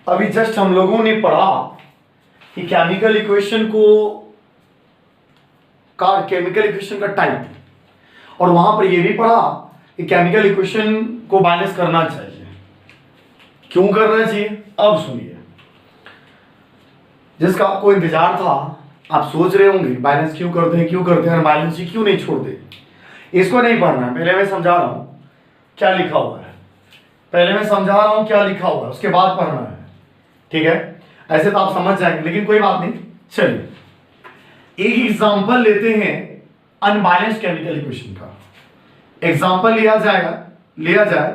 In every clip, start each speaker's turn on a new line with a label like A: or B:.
A: अभी जस्ट हम लोगों ने पढ़ा कि केमिकल इक्वेशन का टाइप, और वहां पर यह भी पढ़ा कि केमिकल इक्वेशन को बैलेंस करना चाहिए। क्यों करना चाहिए अब सुनिए। जिसका आपको इंतजार था, आप सोच रहे होंगे बैलेंस क्यों करते हैं बैलेंस ही क्यों नहीं छोड़ते। इसको नहीं पढ़ना, पहले मैं समझा रहा हूं क्या लिखा हुआ है, उसके बाद पढ़ना है, ठीक है। ऐसे तो आप समझ जाएंगे, लेकिन कोई बात नहीं। चलिए एक एग्जांपल लेते हैं अनबैलेंस्ड केमिकल इक्वेशन का। एग्जांपल लिया जाए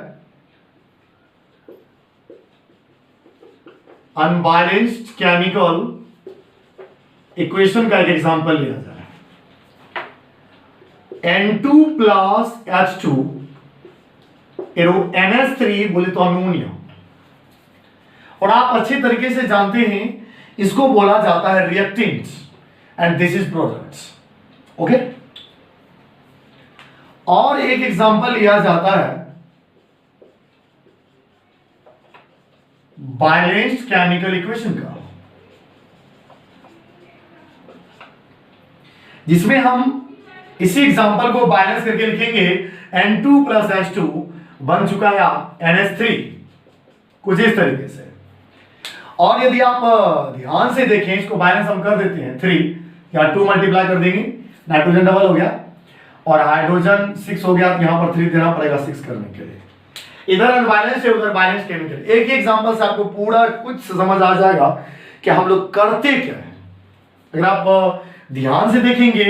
A: अनबैलेंस्ड केमिकल इक्वेशन का एक एग्जांपल लिया जाए। N2 प्लस H2 NH3 बोले तो अमोनिया, और आप अच्छे तरीके से जानते हैं इसको बोला जाता है reactants and this is products, okay. और एक एग्जांपल लिया जाता है बैलेंस्ड केमिकल इक्वेशन का, जिसमें हम इसी एग्जांपल को बैलेंस करके लिखेंगे N2 प्लस H2 बन चुका है NH3, कुछ इस तरीके से। और यदि आप ध्यान से देखें, इसको बैलेंस हम कर देते हैं 3 या 2 मल्टीप्लाई कर देंगे, नाइट्रोजन डबल हो गया और हाइड्रोजन 6 हो गया, तो यहां पर 3 देना पड़ेगा 6 करने के लिए। इधर अनबैलेंस्ड है, उधर बैलेंस केमिकल। एक ही एग्जांपल से आपको पूरा कुछ समझ आ जाएगा कि हम लोग करते क्या है। अगर आप ध्यान से देखेंगे,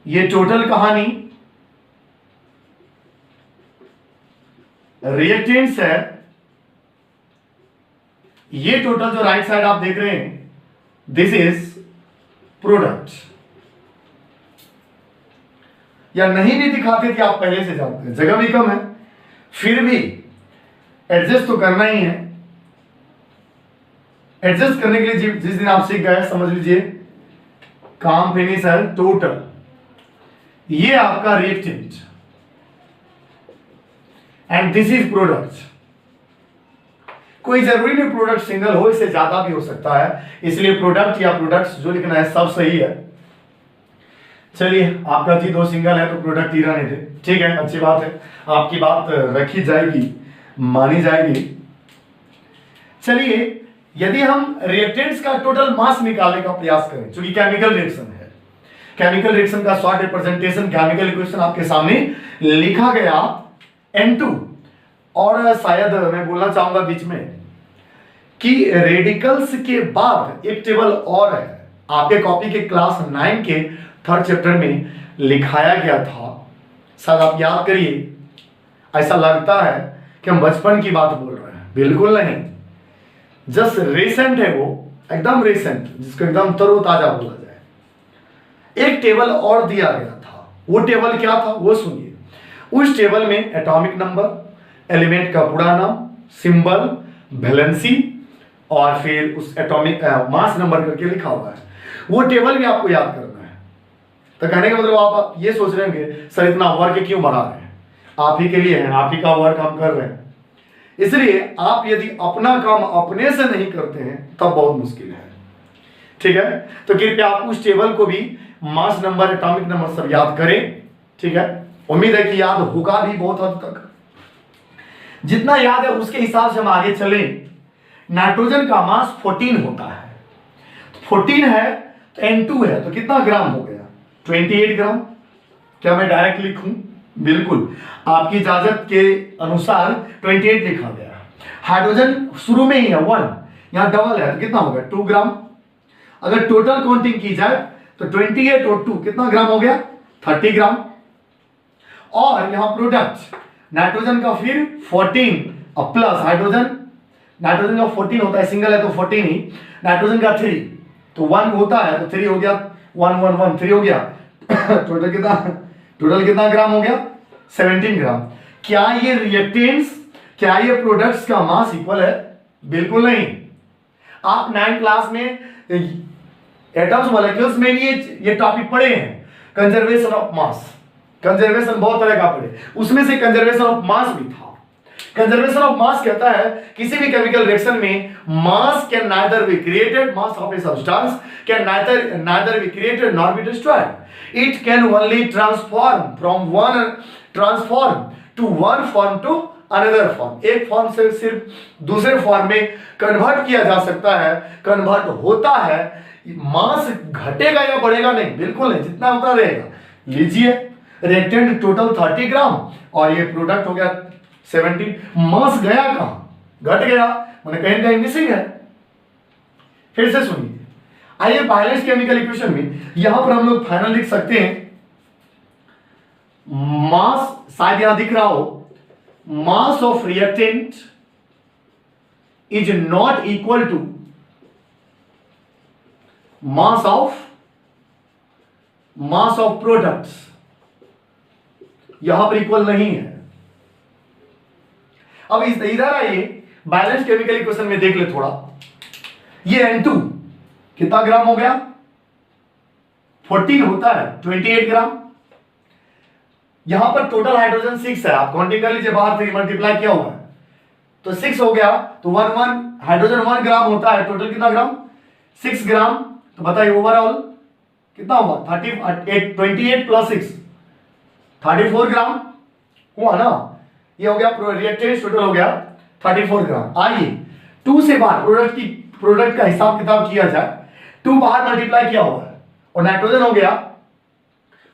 A: ये टोटल कहानी रिएक्टेंट्स है, ये टोटल जो राइट साइड आप देख रहे हैं दिस इज प्रोडक्ट। या नहीं भी दिखाते थे, आप पहले से जानते हैं, जगह भी कम है, फिर भी एडजस्ट तो करना ही है। एडजस्ट करने के लिए जिस दिन आप सीख गए, समझ लीजिए काम फिनिश है टोटल। ये आपका reactant and this is product. कोई जरूरी नहीं प्रोडक्ट सिंगल हो, इससे ज्यादा भी हो सकता है, इसलिए प्रोडक्ट या प्रोडक्ट्स जो लिखना है सब सही है। चलिए आपका जी 2 सिंगल है तो प्रोडक्ट ही रहने दे, ठीक है, अच्छी बात है, आपकी बात रखी जाएगी, मानी जाएगी। चलिए यदि हम रिएक्टेंट्स का टोटल मास निकालने का प्रयास करें, क्योंकि केमिकल रिएक्शन है, केमिकल रिएक्शन का शॉर्ट रिप्रेजेंटेशन केमिकल इक्वेशन आपके सामने लिखा गया N2। और शायद मैं बोलना चाहूंगा बीच में कि रेडिकल्स के बाद एक टेबल और है, आपके कॉपी के क्लास 9 के 3rd चैप्टर में लिखाया गया था, शायद आप याद करिए। ऐसा लगता है कि हम बचपन की बात बोल रहे हैं, बिल्कुल नहीं, जस्ट रिसेंट है, वो एकदम रिसेंट, जिसको एकदम तरोताजा बोला जाए। एक टेबल और दिया गया था, वो टेबल क्या था वो सुनिए। उस टेबल में एटॉमिक नंबर, एलिमेंट का पूरा नाम, सिंबल, वैलेंसी और फिर उस एटॉमिक मास नंबर करके लिखा हुआ है। वो टेबल भी आपको याद करना है। तो कहने का मतलब आप ये सोच रहे होंगे सर इतना वर्क क्यों बढ़ा रहे हैं, आप ही के लिए है, आप ही का वर्क हम कर रहे हैं। इसलिए आप यदि अपना काम अपने से नहीं करते हैं तब बहुत मुश्किल है, ठीक है। तो कृपया आप उस टेबल को भी, मास नंबर, एटॉमिक नंबर सब याद करें, ठीक है। उम्मीद है कि याद होगा भी बहुत हद तक। जितना याद है उसके हिसाब से हम आगे चलें। नाइट्रोजन का मास 14 होता है, 14 है तो N2 है तो कितना ग्राम हो गया, 28 ग्राम। क्या मैं डायरेक्ट लिखूं? बिल्कुल, आपकी इजाजत के अनुसार 28 लिखा गया। हाइड्रोजन शुरू में ही है 1, यहां डबल है तो कितना हो गया 2 ग्राम। अगर टोटल काउंटिंग की जाए तो 28 और 2 कितना ग्राम हो गया 30 ग्राम। और यहां प्रोडक्ट नाइट्रोजन का फिर 14 और प्लस हाइड्रोजन, नाइट्रोजन का 14 होता है, सिंगल है तो 14 ही, नाइट्रोजन का 3 तो 1 होता है तो 3 हो गया, 1 1 1 3 हो गया। टोटल कितना ग्राम हो गया 17 ग्राम। क्या ये रिएक्टेंट्स, क्या ये प्रोडक्ट्स का मास इक्वल है? बिल्कुल नहीं। आप 9th क्लास में एटम्स मॉलिक्यूल्स में ये टॉपिक पढ़े हैं, कंजर्वेशन ऑफ मास। कंजर्वेशन बहुत तरह का पढ़े, उसमें से कंजर्वेशन ऑफ मास भी था। कंजर्वेशन ऑफ मास कहता है किसी भी केमिकल रिएक्शन में mass can neither be created, mass of a substance can neither be created nor be destroyed. It can only transform to one form to another form. एक form से सिर्फ दूसरे form में कन्वर्ट किया जा सकता है, कन्वर्ट होता है। मास घटेगा या बढ़ेगा नहीं, बिल्कुल नहीं, जितना उतना रहेगा। लीजिए रिएक्टेंट टोटल 30 ग्राम और ये प्रोडक्ट हो गया 70। मास गया कहां? घट गया, मैंने कहीं कहीं मिसिंग है। फिर से सुनिए, आइए बैलेंस केमिकल इक्वेशन में यहां पर हम लोग फाइनल लिख सकते हैं मास, शायद यहां दिख रहा हो, mass of reactant is not equal to mass of products, यहां पर इक्वल नहीं है। अब इधर आइए बैलेंस केमिकल इक्वेशन में देख ले थोड़ा। ये N2 कितना ग्राम हो गया? 14 होता है 28 ग्राम। यहां पर टोटल हाइड्रोजन 6 है, आप काउंटिंग कर लीजिए, बाहर से मल्टीप्लाई किया हुआ है तो 6 हो गया। तो 1 हाइड्रोजन 1 ग्राम होता है, टोटल कितना ग्राम? 6 ग्राम। तो बताइए ओवरऑल कितना हुआ? 28 प्लस 6 34 ग्राम हुआ ना। ये हो गया रिएक्टेंट, टोटल हो गया 34 ग्राम। आइए 2 से बाहर प्रोडक्ट का हिसाब किताब किया जाए। 2 बाहर मल्टीप्लाई किया हुआ है और नाइट्रोजन हो गया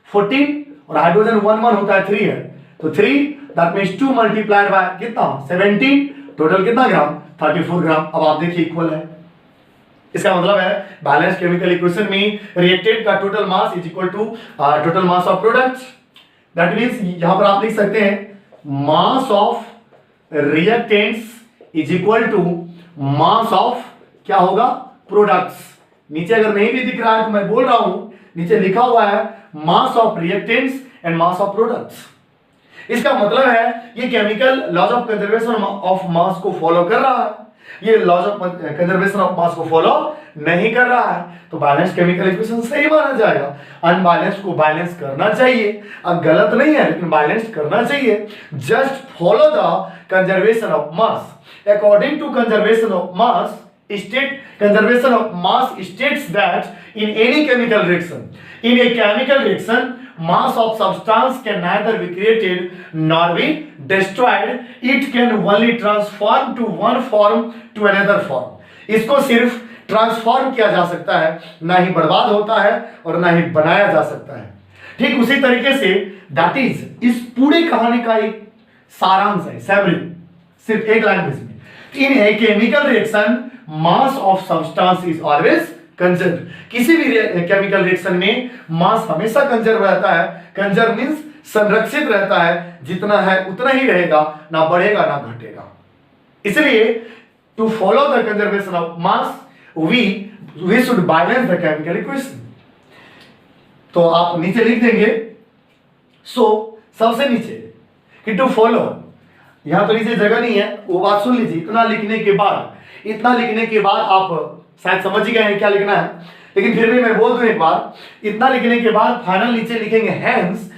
A: 14 और हाइड्रोजन 1 होता है 3 है, तो 3 दैट मींस 2 मल्टीप्लाइड बाय कितना? 17। टोटल कितना ग्राम? 34 ग्राम। अब आप देखिए इक्वल है। इसका मतलब है बैलेंस केमिकल इक्वेशन में रिएक्टेंट का total mass is equal to total mass of product. That means यहां पर आप लिख सकते हैं mass of reactants is equal to mass of क्या होगा? प्रोडक्ट्स। नीचे अगर नहीं भी दिख रहा है तो मैं बोल रहा हूं, नीचे लिखा हुआ है mass of reactants and mass of products. इसका मतलब है ये chemical laws of conservation of mass को फॉलो कर रहा है, ये laws of conservation of mass को फॉलो नहीं कर रहा है। तो बैलेंस केमिकल इक्वेशन सही माना जाएगा। अनबैलेंस को बैलेंस करना चाहिए। अब गलत नहीं है लेकिन बैलेंस करना चाहिए। Just follow the conservation of mass according to conservation of mass state conservation of mass states that in any chemical reaction, in a chemical reaction mass of substance can neither be created nor be destroyed, it can only transform to one form to another form। इसको सिर्फ transform किया जा सकता है, ना ही बर्बाद होता है और ना ही बनाया जा सकता है। ठीक उसी तरीके से दैट इज इस पूरी कहानी का एक सारांश है, समरी, सिर्फ एक लैंग्वेज में। In a chemical reaction mass of substance is always conserve. किसी भी केमिकल रिएक्शन में मास हमेशा कंजर्व रहता है। कंजर्व मींस संरक्षित रहता है, जितना है उतना ही रहेगा, ना बढ़ेगा ना घटेगा। इसलिए to follow the conservation of mass we should balance the chemical equation. तो आप नीचे लिख देंगे सबसे नीचे कि टू फॉलो, यहां तो नीचे जगह नहीं है, वो बात सुन लीजिए। इतना लिखने के बाद आप शायद समझ ही गए हैं क्या लिखना है, लेकिन फिर भी मैं बोल दूं एक बार। इतना लिखने के बाद फाइनल नीचे लिखेंगे hence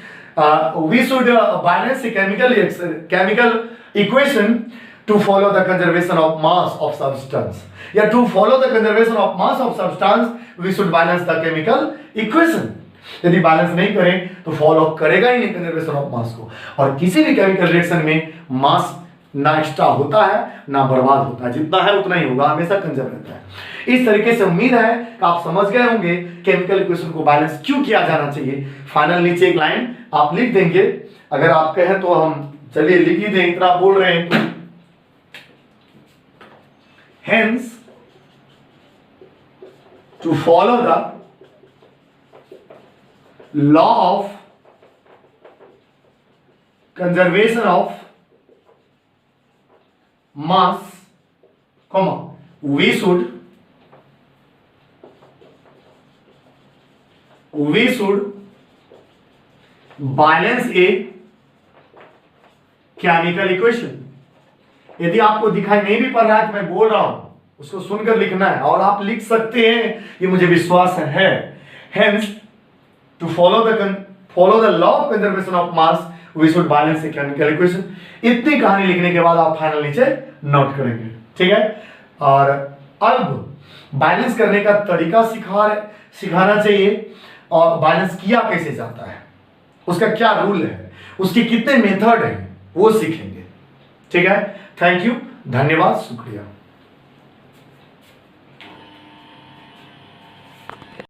A: we should balance chemical equation to follow the conservation of mass of substance, या to follow the conservation of mass of substance we should balance the chemical equation. यदि बैलेंस नहीं करें तो फॉलो करेगा ही नहीं conservation of mass को। और किसी भी केमिकल रिएक्शन में मास ना एक्स्ट्रा होता है ना बर्बाद होता है, जितना है उतना ही होगा, हमेशा कंजर्व रहता है। इस तरीके से उम्मीद है कि आप समझ गए होंगे केमिकल इक्वेशन को बैलेंस क्यों किया जाना चाहिए। फाइनल नीचे एक लाइन आप लिख देंगे, अगर आप कहें तो हम चलिए लिख ही दें, इतना बोल रहे हैं तो। Hence to follow the law of conservation of mass, we should balance a chemical equation। यदि आपको दिखाई नहीं भी पड़ रहा है तो मैं बोल रहा हूं, उसको सुनकर लिखना है और आप लिख सकते हैं, ये मुझे विश्वास है। Hence, to follow the law of conservation of mass, we should balance the chemical equation. इतनी कहानी लिखने के बाद आप फाइनल नीचे नोट करेंगे, ठीक है। और अब बैलेंस करने का तरीका सिखाना चाहिए, और बैलेंस किया कैसे जाता है, उसका क्या रूल है, उसके कितने मेथड हैं, वो सीखेंगे, ठीक है। थैंक यू, धन्यवाद, शुक्रिया।